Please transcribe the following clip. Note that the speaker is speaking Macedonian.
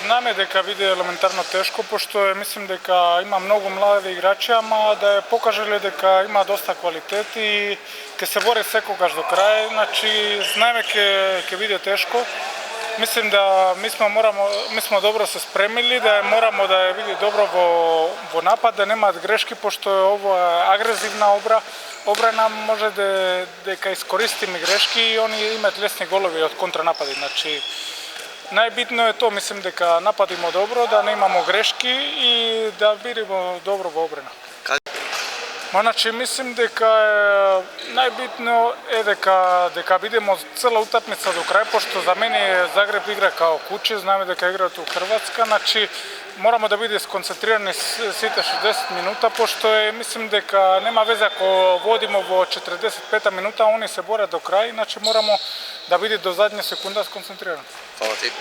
Zname дека биде елементарно тешко, пошто мислим дека има многу млади играчи, ама да ја покажале дека има доста квалитет и ќе се бори секогаш до крај. Значи, знаеме ќе биде тешко. Мислим да ми сме добро се спремили, да морамо да ја биде добро во напад, да немаат грешки, пошто ово е агресивна обрана, може дека искористиме грешки и они имаат лесни голови од контранапади. Значи, најбитно е тоа, мислим дека нападимо добро, да не имамо грешки и да бидеме добро во обрана. Значи, мислим дека најбитно е дека бидеме цела утакмица до крај, пошто за мене Загреб игра као куќе, знаме дека играат у Хрватска, значи морамо да биде сконцентрирани сите 60 минута, пошто мислим дека нема веза ако водиме во 45 минута, они се борат до крај, значи морамо да биде до задња секунда сконцентрирани. Фала ти.